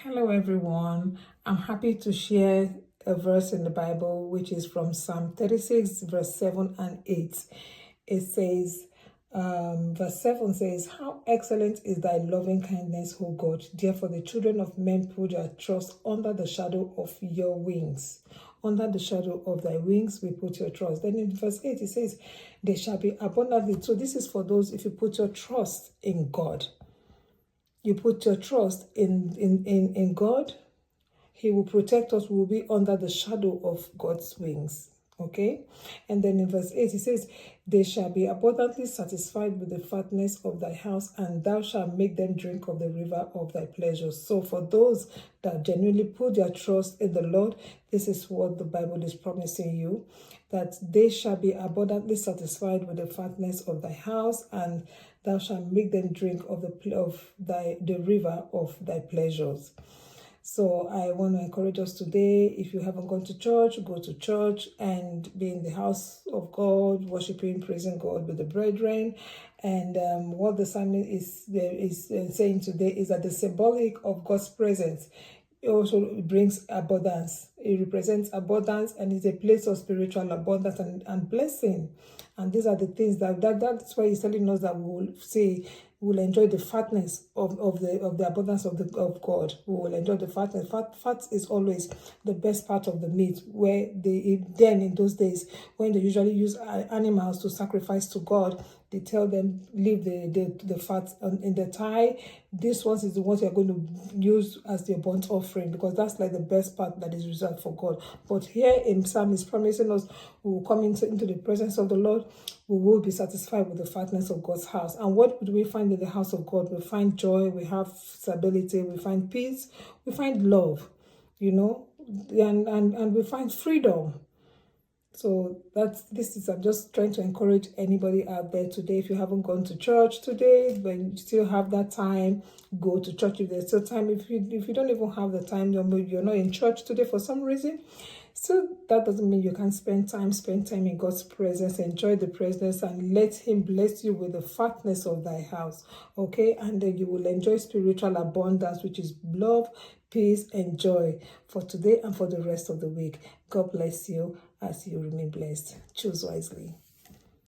Hello, everyone. I'm happy to share a verse in the Bible, which is from Psalm 36, verse 7 and 8. It says, verse 7 says, "How excellent is thy loving kindness, O God! Therefore, the children of men put their trust under the shadow of your wings. Under the shadow of thy wings, we put your trust." Then in verse 8, it says, "They shall be abundantly." So, this is for those if you put your trust in God. You put your trust in God, He will protect us. We will be under the shadow of God's wings. Okay? And then in verse 8, it says, "They shall be abundantly satisfied with the fatness of thy house, and thou shalt make them drink of the river of thy pleasures." So for those that genuinely put their trust in the Lord, this is what the Bible is promising you, that they shall be abundantly satisfied with the fatness of thy house, and thou shalt make them drink of the river of thy pleasures. So I want to encourage us today, if you haven't gone to church, go to church and be in the house of God, worshiping, praising God with the brethren. And what the psalmist is saying today is that the symbolic of God's presence, it also brings abundance. It represents abundance and is a place of spiritual abundance and blessing. And these are the things that's why he's telling us that we will enjoy the fatness of the abundance of God. We will enjoy the fatness. Fat is always the best part of the meat, where then in those days when they usually use animals to sacrifice to God, they tell them leave the fat in the thigh. This one is the ones you're going to use as their burnt offering, because that's like the best part that is reserved for God. But here in Psalm is promising us we will come into the presence of the Lord. We will be satisfied with the fatness of God's house. And what do we find in the house of God? We find joy, we have stability, we find peace, we find love, and we find freedom. So I'm just trying to encourage anybody out there today. If you haven't gone to church today, when you still have that time, go to church if there's still time. If you don't even have the time, you're not in church today for some reason, so that doesn't mean you can't spend time in God's presence, enjoy the presence, and let Him bless you with the fatness of thy house. Okay, and then you will enjoy spiritual abundance, which is love, peace, and joy for today and for the rest of the week. God bless you as you remain blessed. Choose wisely.